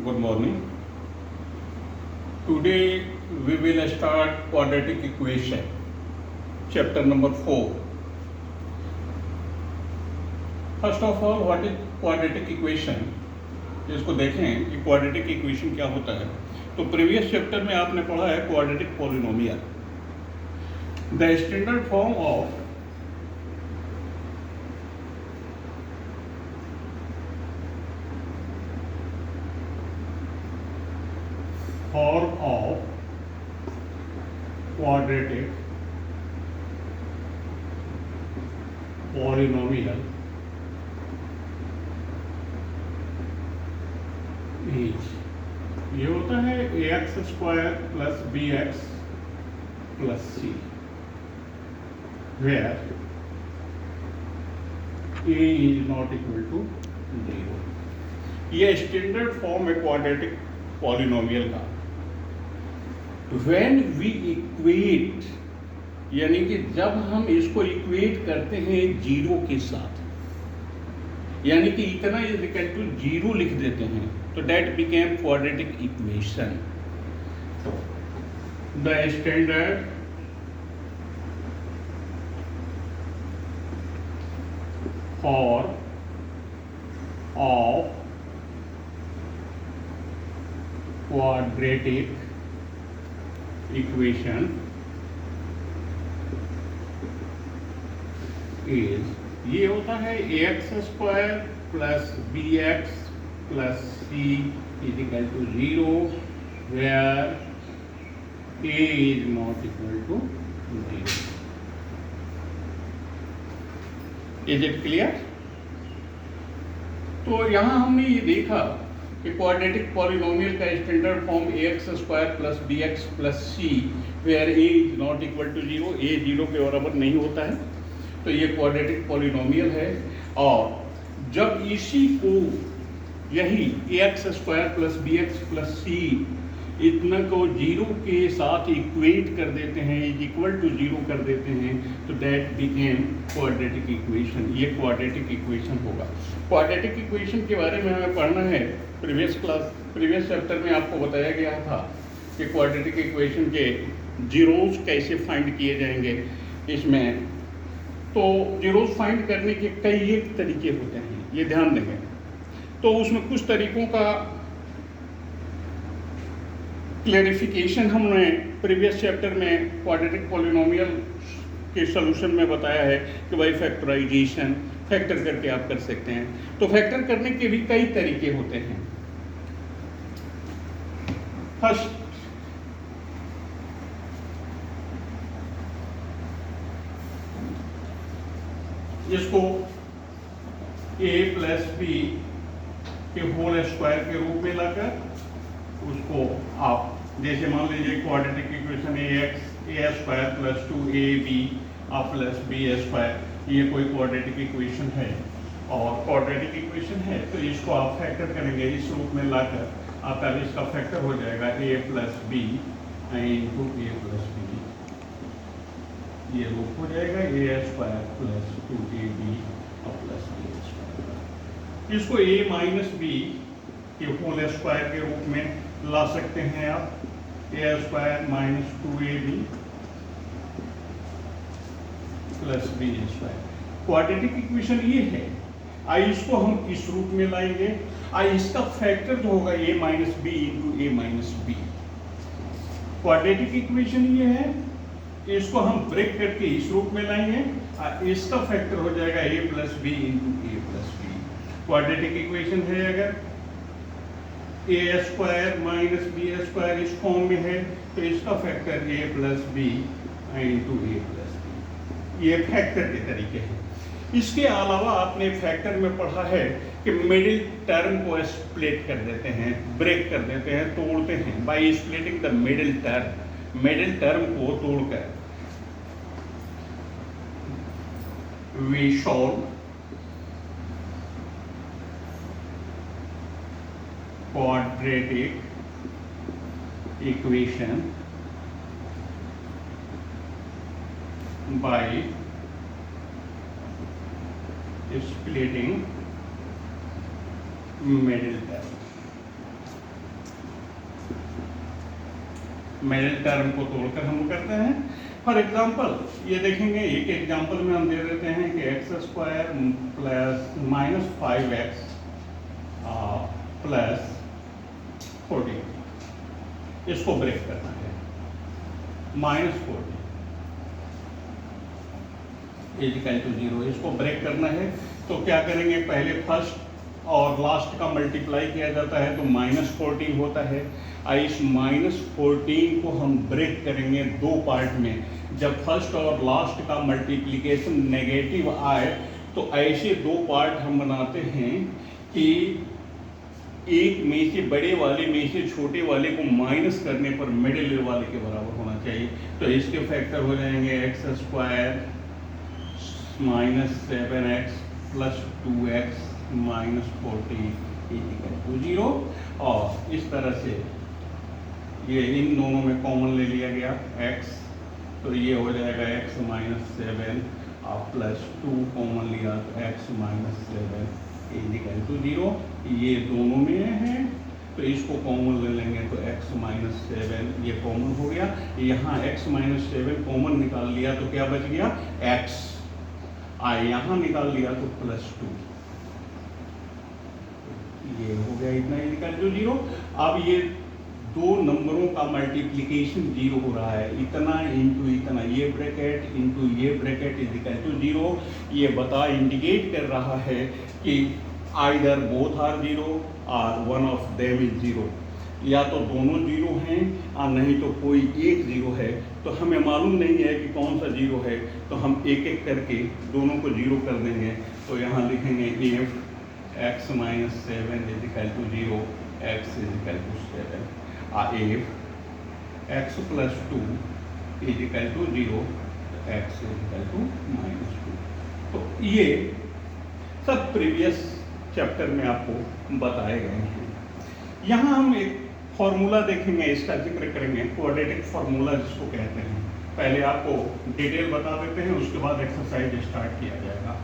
Good morning. Today we will start quadratic equation, chapter number 4. First of all, what is quadratic equation? इसको देखें कि quadratic equation क्या होता है. तो previous chapter में आपने पढ़ा है quadratic polynomial. The standard form of quadratic polynomial is ये होता है ax square plus bx plus c, where a is not equal to 0. ये स्टैंडर्ड फॉर्म है क्वाड्रेटिक पॉलिनोमियल का. व्हेन वी इक्वेट, यानी कि जब हम इसको इक्वेट करते हैं जीरो के साथ, यानी कि इतना इज इक्वल टू जीरो लिख देते हैं, तो that became quadratic equation. The standard form of quadratic equation is, ये होता है ax square plus bx plus c is equal to 0 where a is not equal to 0. Is it clear? तो यहां हमने ये देखा कि क्वाड्रेटिक पॉलिनोमियल का standard form ax square plus bx plus c where a is not equal to 0, a 0 के बराबर नहीं होता है, तो ये क्वाड्रेटिक पॉलिनोमियल है. और जब इसी को यही ax square plus bx plus c इतना को जीरो के साथ इक्वेट कर देते हैं, इज इक्वल टू 0 कर देते हैं, तो दैट बिकेम क्वाड्रेटिक इक्वेशन. ये क्वाड्रेटिक इक्वेशन होगा. क्वाड्रेटिक इक्वेशन के बारे में हमें पढ़ना है. प्रीवियस चैप्टर में आपको बताया गया था कि क्वाड्रेटिक इक्वेशन के जीरोस कैसे फाइंड किए जाएंगे. इसमें तो जीरोस फाइंड करने के कई एक तरीके होते हैं, ये ध्यान देंगे. तो उसमें कुछ तरीकों का क्लैरिफिकेशन हमने प्रीवियस चैप्टर में क्वाड्रेटिक पॉलिनोमियल के सॉल्यूशन में बताया है कि भाई फैक्टराइजेशन, फैक्टर करके आप कर सकते हैं. तो फैक्टर करने के भी कई तरीके होते हैं. फर्स्ट, इसको a प्लस बी के होल स्क्वायर के रूप में लाकर उसको आप जैसे मान लीजिए quadratic equation a square plus 2ab plus b square, ये कोई क्वाड्रेटिक इक्वेशन है और क्वाड्रेटिक इक्वेशन है, तो इसको आप फैक्टर करेंगे इस रूप में लाकर, आप पहले इसका फैक्टर हो जाएगा a plus b into a plus b, ये रूप हो जाएगा a square plus 2ab plus b square. इसको a माइनस बी के होल स्क्वायर के रूप में ला सकते हैं आप, a square minus 2ab plus b square. Quadratic equation ये है. आई इसको हम इस रूप में लाएंगे, आई इसका फैक्टर जो होगा a minus b into a minus b. Quadratic equation ये है, इसको हम ब्रेक करके इस रूप में लाएंगे, इसका फैक्टर हो जाएगा a plus b into a plus b. Quadratic equation है अगर a square minus b square इस फॉर्म में है, तो इसका factor a plus b into a plus b. ये फैक्टर के तरीके हैं. इसके अलावा आपने फैक्टर में पढ़ा है कि मिडिल टर्म को स्प्लिट कर देते हैं, ब्रेक कर देते हैं, तोड़ते हैं. By splitting the middle term को तोड़कर we solve quadratic equation by splitting middle term. Middle term को तोड़कर हम करते हैं। फॉर एग्जांपल ये देखेंगे, एक एग्जांपल में हम दे देते हैं कि x square plus minus 5x plus 14, इसको ब्रेक करना है। माइनस 40 इक्वल टू 0, इसको ब्रेक करना है। तो क्या करेंगे, पहले फर्स्ट और लास्ट का मल्टीप्लाई किया जाता है तो माइनस 14 होता है। इस माइनस 14 को हम ब्रेक करेंगे दो पार्ट में। जब फर्स्ट और लास्ट का मल्टीप्लिकेशन नेगेटिव आए तो ऐसे दो पार्ट हम बनाते हैं कि एक में से बड़े वाले में से छोटे वाले को माइनस करने पर मिडिल वाले के बराबर होना चाहिए। तो इसके फैक्टर हो जाएंगे x square minus 7x plus 2x minus 40 equal to 0। और इस तरह से ये इन दोनों में कॉमन ले लिया गया x, तो ये हो जाएगा x माइनस 7 प्लस 2 कॉमन लिया तो x माइनस 7 इक्वल टू 0। ये दोनों में है तो इसको कॉमन ले लेंगे तो x माइनस 7 ये कॉमन हो गया। यहाँ x माइनस 7 कॉमन निकाल लिया तो क्या बच गया x, यहाँ निकाल लिया तो प्लस 2, ये हो गया इतना इक्वल टू 0। अब ये दो नंबरों का मल्टीप्लिकेशन 0 हो रहा है, इतना इंटू इतना, ये ब्रैकेट इंटू ये ब्रैकेट इज इक्वल टू 0। ये बता इंडिकेट कर रहा है कि आइदर बोथ आर 0 और वन ऑफ देम इज 0, या तो दोनों 0 हैं और नहीं तो कोई एक 0 है। तो हमें मालूम नहीं है कि कौन सा 0 है, तो हम एक एक करके दोनों को 0 कर देंगे। तो यहाँ लिखेंगे if x minus 7 is equal to 0, x is equal to 7, if x plus 2 is equal to 0, x is equal to minus 2। तो ये सब प्रीवियस चैप्टर में आपको बताए गए हैं। यहाँ हम एक फॉर्मूला देखेंगे, इसका जिक्र करेंगे, क्वाड्रेटिक फार्मूला जिसको कहते हैं। पहले आपको डिटेल बता देते हैं, उसके बाद एक्सरसाइज स्टार्ट किया जाएगा।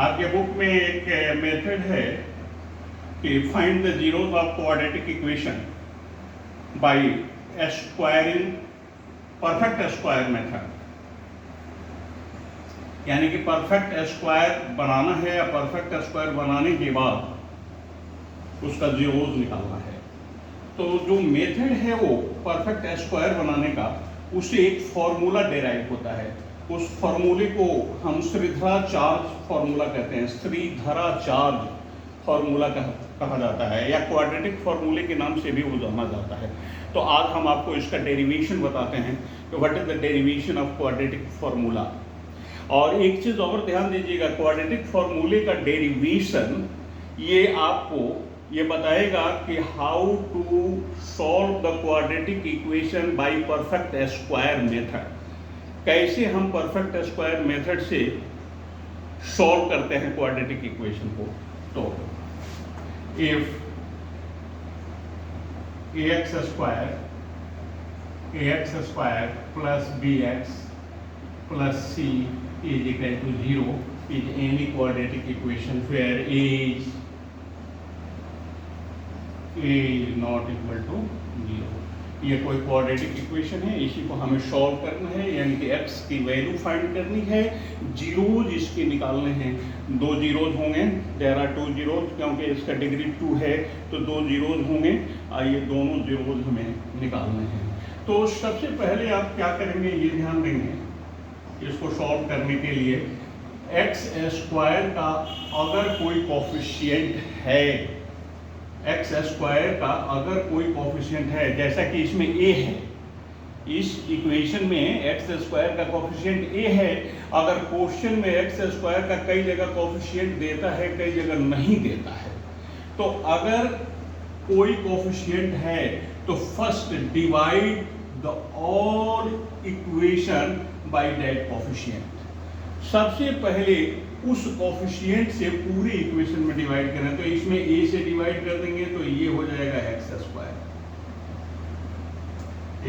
आपके बुक में एक मेथड है कि find the zeros of quadratic equation bye squaring perfect square method, यानी कि परफेक्ट स्क्वायर बनाना है या परफेक्ट स्क्वायर बनाने के बाद उसका जीरोज निकालना है। तो जो मेथड है वो परफेक्ट स्क्वायर बनाने का, उससे एक फॉर्मूला डेराइव होता है। उस फॉर्मूले को हम श्रीधराचार्य फॉर्मूला कहते हैं, श्रीधराचार्य फॉर्मूला कहा जाता है, या क्वाड्रेटिक फॉर्मूले के नाम से भी वो जाना जाता है। तो आज हम आपको इसका डेरिवेशन बताते हैं कि what is the derivation of quadratic formula. और एक चीज और ध्यान दीजिएगा, क्वाड्रेटिक फॉर्मूले का डेरिवेशन ये आपको ये बताएगा कि how to solve the quadratic equation by perfect square method. कैसे हम परफेक्ट स्क्वायर मेथड से सॉल्व करते हैं क्वाड्रेटिक इक्वेशन को। तो if ax square plus bx plus c is equal to 0 is any quadratic equation where a is not equal to 0। ये कोई quadratic equation है, इसी को हमें सॉल्व करना है, यानी कि x की वैल्यू फाइंड करनी है, जीरोज इसके निकालने हैं। दो जीरोज होंगे, देयर आर 2 जीरोज, क्योंकि इसका डिग्री 2 है तो 2 जीरोज होंगे, ये दोनों जीरोज हमें निकालने हैं। तो सबसे पहले आप क्या करेंगे, ये ध्यान देंगे इसको सॉल्व करने के लिए, एक्स स्क्वायर का अगर कोई कोफिशिएंट है, एक्स स्क्वायर का अगर कोई कोफिशिएंट है, जैसा कि इसमें ए है, इस इक्वेशन में एक्स स्क्वायर का कोफिशिएंट ए है। अगर क्वेश्चन में एक्स स्क्वायर का कई जगह कोफिशिएंट देता है, कई जगह नहीं देता है, तो अगर कोई कोफिशिएंट है तो first divide the all equation by that coefficient. सबसे पहले उस कोफिशिएंट से पूरे इक्वेशन में डिवाइड करें। तो इसमें a से डिवाइड कर देंगे तो ये हो जाएगा एक्स स्क्वायर,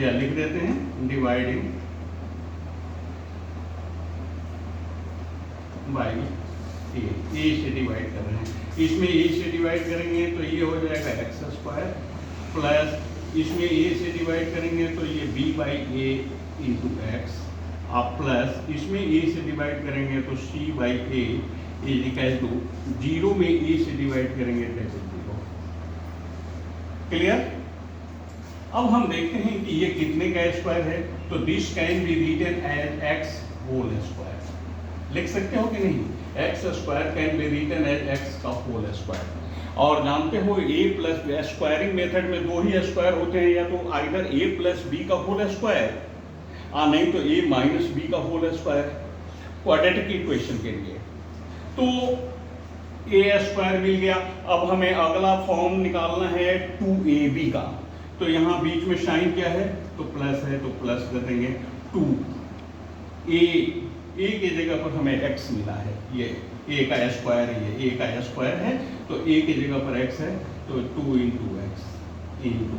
या लिख देते हैं डिवाइडिंग बाय ए से डिवाइड कर रहे हैं। इसमें ए से डिवाइड करेंगे तो ये हो जाएगा एक्स स्क्वायर प्लस इसमें ए से डिवाइड करेंगे तो ये B by A into X आप प्लस इसमें ए से डिवाइड करेंगे तो C by A equal to zero में ए से डिवाइड करेंगे तो जीरो। क्लियर? अब हम देखते हैं कि ये कितने का स्क्वायर है, तो this can be written as x whole square. लिख सकते हो कि नहीं? X square can be written as x का होल स्क्वायर। और जानते हो ए प्लस स्क्वायरिंग मेथड में दो ही स्क्वायर होते हैं, या तो आइदर ए प्लस बी का होल स्क्वायर नहीं तो ए माइनस बी का होल स्क्वायर क्वाड्रेटिक इक्वेशन के लिए। तो ए स्क्वायर मिल गया। अब हमें अगला फॉर्म निकालना है 2ab का। तो यहाँ बीच में साइन क्या है, तो प्लस है, तो प्लस कर देंगे 2 ए के जगह पर हमें x मिला है, ये a का स्क्वायर है, ये a का स्क्वायर है, तो a की जगह पर x है, तो 2 इंटू एक्स इंटू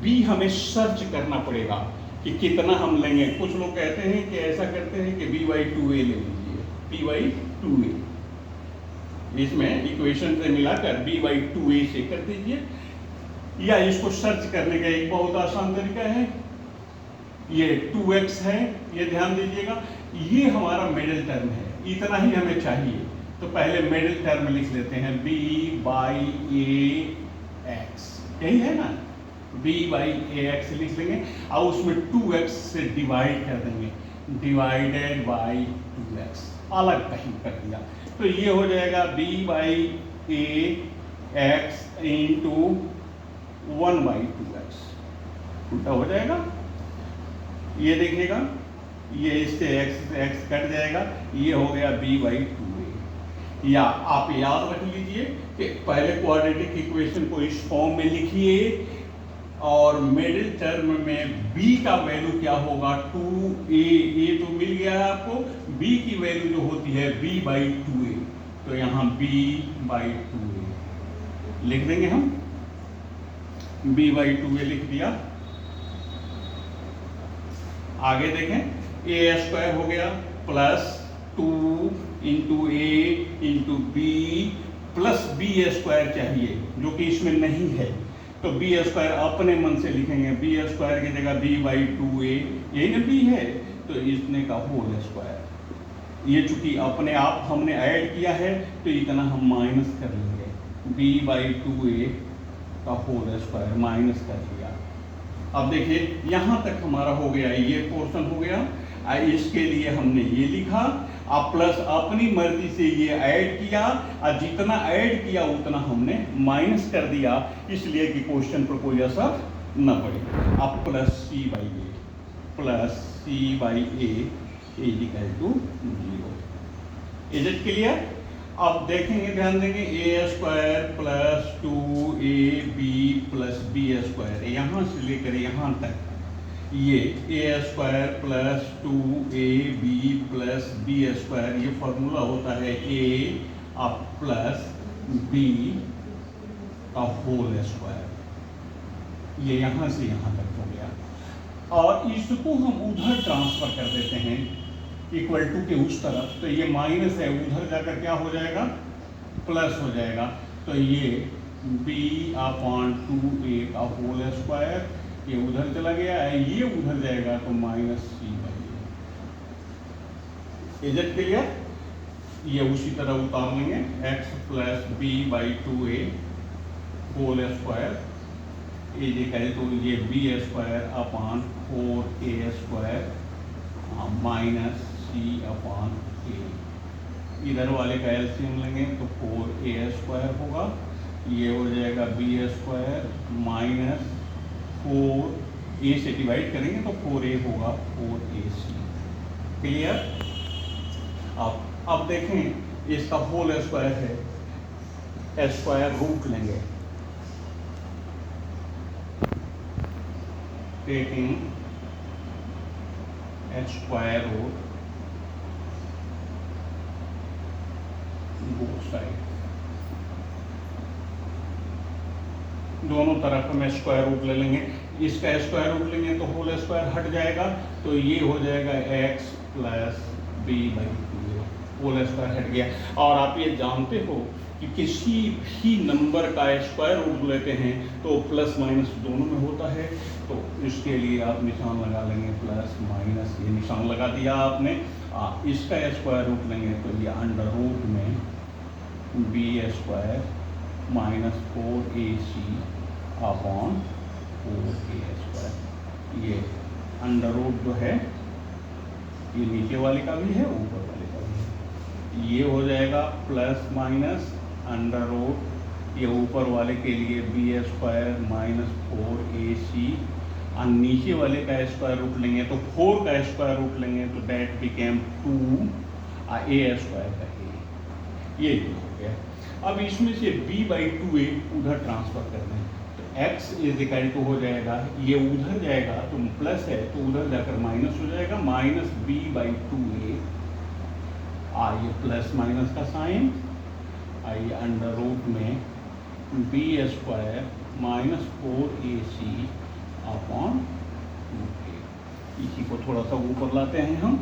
बी हमें सर्च करना पड़ेगा कि कितना हम लेंगे। कुछ लोग कहते हैं कि ऐसा करते हैं कि b/2a ले लीजिए, b/2a इसमें इक्वेशन से मिलाकर b/2a से कर दीजिए, या इसको सर्च करने का एक बहुत आसान तरीका है, ये 2x है, ये ध्यान दीजिएगा, ये हमारा मिडिल टर्म है, इतना ही हमें चाहिए। तो पहले मिडिल टर्म लिख लेते हैं b/a x, यही है ना, b/ax लिख लेंगे और उसमें 2x से डिवाइड कर देंगे, डिवाइडेड बाई 2x अलग कहीं कर दिया, तो ये हो जाएगा b/ax इंटू 1/2x उल्टा हो जाएगा। ये देखिएगा, ये इससे x कट जाएगा, ये हो गया b/2a। या आप याद रख लीजिए कि पहले क्वाड्रेटिक इक्वेशन को इस फॉर्म में लिखिए और मिडिल टर्म में b का वैल्यू क्या होगा 2a, ये तो मिल गया है आपको, b की वैल्यू जो होती है b/2a, तो यहाँ b/2a लिख देंगे हम, b/2a लिख दिया। आगे देखें ए स्क्वायर हो गया plus 2 into A into B plus B square चाहिए जो कि इसमें नहीं है, तो बी स्क्वायर अपने मन से लिखेंगे, बी स्क्वायर की जगह b/2a, यही ना b है, तो इसने का होल स्क्वायर। ये चूंकि अपने आप हमने ऐड किया है तो इतना हम माइनस कर लेंगे, b/2a का होल स्क्वायर माइनस कर दिया। अब देखिए यहाँ तक हमारा हो गया, ये पोर्शन हो गया, इसके लिए हमने ये लिखा, अब प्लस अपनी मर्जी से ये ऐड किया और जितना ऐड किया उतना हमने माइनस कर दिया, इसलिए कि क्वेश्चन पर कोई असर न पड़े। अब plus c/a is equal to 0। Is it clear? अब देखेंगे, ध्यान देंगे, A square plus 2ab plus B square, यहाँ से लेकर यहाँ तक ये A square plus 2ab plus B square, ये फॉर्मूला होता है a अब प्लस b का होल स्क्वायर। ये यहाँ से यहाँ तक हो गया और इसको हम उधर ट्रांसफर कर देते हैं इक्वल टू के उस तरफ, तो ये माइनस है, उधर जाकर क्या हो जाएगा, प्लस हो जाएगा, तो ये b/2a का होल स्क्वायर, ये उधर चला गया है, ये उधर जाएगा तो minus c/a। Is it clear? ये उसी तरह उतार लेंगे, x plus b/2a whole square is equal to ये b²/4a² माइनस c/a। इधर वाले का एलसीएम लेंगे तो 4a² होगा, ये हो जाएगा b² माइनस 4a से डिवाइड करेंगे तो 4a होगा 4ac। क्लियर? अब देखें, इसका होल स्क्वायर है, स्क्वायर रूट लेंगे, taking square root both side, दोनों तरफ में स्क्वायर रूट ले लेंगे, इसका स्क्वायर रूट लेंगे तो होल स्क्वायर हट जाएगा, तो ये हो जाएगा x plus b/2a। Whole square हट गया। और आप ये जानते हो कि किसी भी नंबर का स्क्वायर रूट लेते हैं तो प्लस माइनस दोनों में होता है, तो इसके लिए आप निशान लगा लेंगे प्लस माइनस, ये निशान लगा दिया आपने। इसका स्क्वायर रूट लेंगे तो ये अंडर रूट में b square minus 4ac upon 4a square. ये अंडर रूट जो है ये नीचे वाले का भी है ऊपर वाले का भी है, ये हो जाएगा प्लस माइनस अंडर रूट, ये ऊपर वाले के लिए बी स्क्वायर माइनस 4ac, और नीचे वाले का स्क्वायर रूट लेंगे तो 4 का स्क्वायर रूट लेंगे तो दैट बिकेम 2a स्क्वायर का a, ये हो गया। अब इसमें से b/2a उधर ट्रांसफर कर दें तो x इज इक्वल टू हो जाएगा, ये उधर जाएगा तो प्लस है तो उधर जाकर माइनस हो जाएगा, माइनस b/2a, ये प्लस माइनस का साइन, आइए अंडर रूट में b square minus 4ac upon 2a, इसी को थोड़ा सा ऊपर लाते हैं हम।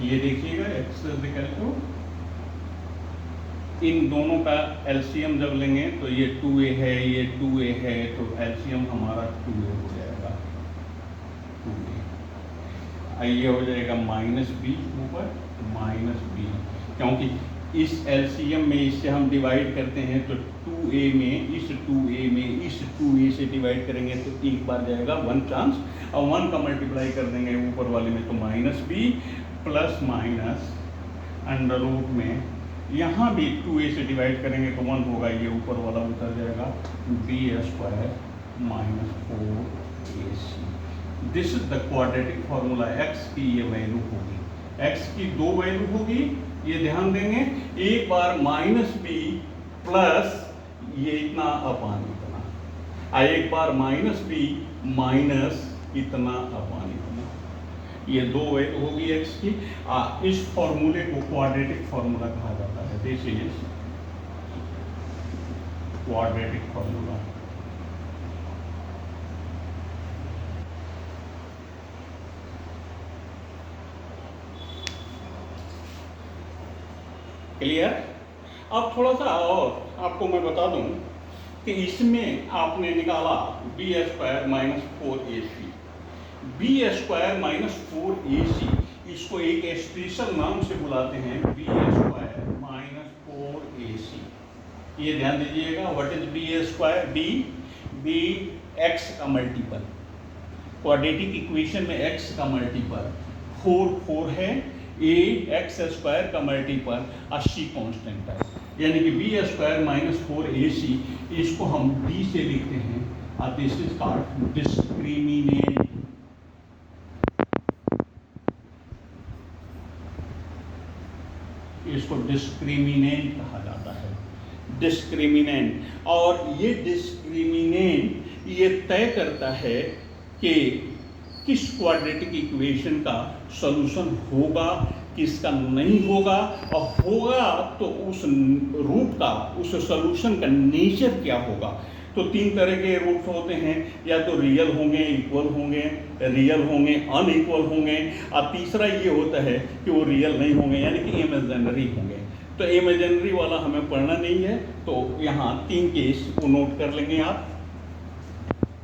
ये देखिएगा x इज इक्वल टू, इन दोनों का एलसीएम जब लेंगे तो ये 2a है, ये 2a है, तो एलसीएम हमारा 2a हो जाएगा, 2a। ये हो जाएगा माइनस बी ऊपर माइनस बी, क्योंकि इस एलसीएम में इससे हम डिवाइड करते हैं तो 2a में इस 2a में इस 2a से डिवाइड करेंगे तो एक बार जाएगा 1 चांस, और 1 का मल्टीप्लाई कर देंगे ऊपर वाले में तो minus b plus minus under root में, यहाँ भी 2a से डिवाइड करेंगे तो 1 होगा, ये ऊपर वाला उतर जाएगा b square minus 4ac। This is the quadratic formula. x की ये वैल्यू होगी, x की 2 वैल्यू होगी, ये ध्यान देंगे, एक बार माइनस बी प्लस ये इतना अपान इतना, एक बार माइनस बी माइनस इतना अपान इतना, ये 2 वैल्यू होगी x की। इस फॉर्मूले को क्वाड्रेटिक फॉर्मूला कहा जाता है, this is quadratic formula. Clear? अब थोड़ा सा और आपको मैं बता दूं कि इसमें आपने निकाला b square minus 4ac, b square minus 4ac, इसको एक स्पेशल नाम से बुलाते हैं बी स्क्वायर माइनस 4ac। ये ध्यान दीजिएगा, what is b square? B x का मल्टीपल, क्वाड्रेटिक इक्वेशन में x का मल्टीपल 4 है, a एक्स स्क्वायर का मल्टीपल 80 कांस्टेंट है, यानी कि बी स्क्वायर माइनस 4ac, इसको हम d से लिखते हैं, दिस इज कॉल्ड डिस्क्रिमिनेंट। इसको डिस्क्रिमिनेंट कहा जाता है, डिस्क्रिमिनेंट। और ये डिस्क्रिमिनेंट ये तय करता है कि किस क्वाड्रेटिक इक्वेशन का सॉल्यूशन होगा, किसका नहीं होगा, और होगा तो उस रूट का, उस सॉल्यूशन का नेचर क्या होगा। तो 3 तरह के रूट्स होते हैं, या तो रियल होंगे, इक्वल होंगे, रियल होंगे, अनइक्वल होंगे, और तीसरा ये होता है कि वो रियल नहीं होंगे, यानी कि इमेजिनरी होंगे। तो इमेजिनरी वाला हमें पढ़ना नहीं है, तो यहाँ 3 केस को नोट कर लेंगे आप,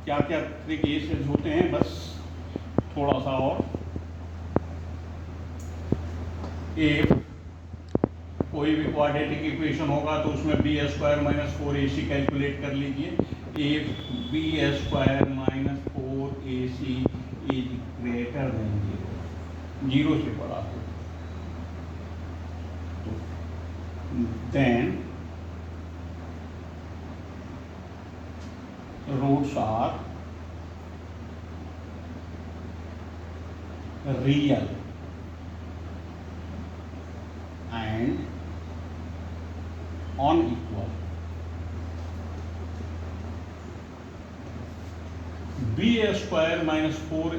क्या क्या 3 केसेस होते हैं, बस थोड़ा सा और। एक कोई भी क्वाड्रेटिक इक्वेशन होगा तो उसमें B square minus 4ac calculate कर लीजिए। If b square minus 4ac is greater than 0 से बड़ा हो, then roots are real and unequal. b square minus 4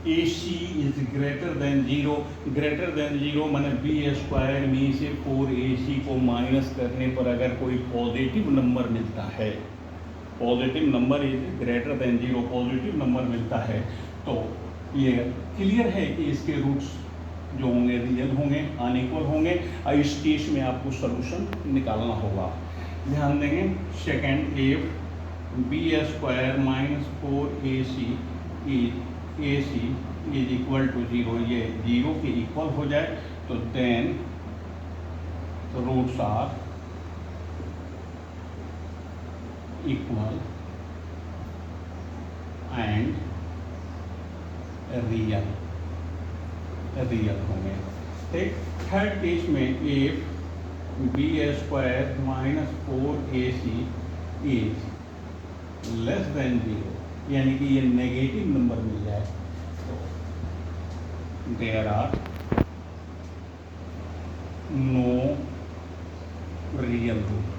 a c is greater than zero. Greater than zero मैंने b square में से 4ac को minus करने पर अगर कोई पॉजिटिव नंबर मिलता है, positive number is greater than zero, positive number मिलता है, तो ये क्लियर है कि इसके रूट्स जो होंगे रियल होंगे, अनइक्वल होंगे। और इस केस में आपको सोल्यूशन निकालना होगा। ध्यान देंगे, second, if b square minus 4ac is equal to zero, ये जीरो के इक्वल हो जाए तो then roots are equal and real होंगे। ठीक। थर्ड केस में if b square minus 4ac is less than zero, यानी कि ये नेगेटिव नंबर मिल जाए, तो there are no real root.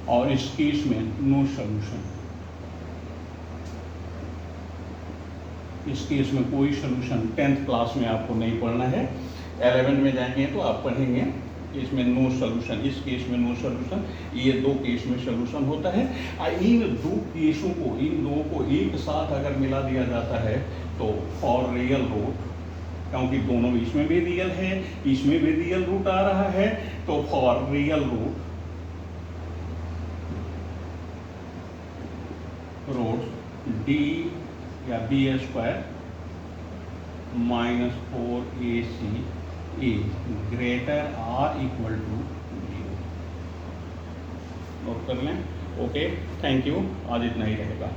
और इस केस में नो सॉल्यूशन, इस केस में कोई सॉल्यूशन 10th क्लास में आपको नहीं पढ़ना है, 11 में जाएंगे तो आप पढ़ेंगे। इसमें नो सॉल्यूशन, इस केस में नो सॉल्यूशन, ये दो केस में सॉल्यूशन होता है। इन दो केसों को, इन दो को एक साथ अगर मिला दिया जाता है तो फॉर रियल रूट, क्योंकि दोनों इसमें भी रियल है, इसमें भी रियल रूट आ रहा है, तो फॉर रियल रूट डी या b square minus 4ac is greater or equal to zero. Note कर लें। ओके, थैंक यू, आज इतना ही रहेगा।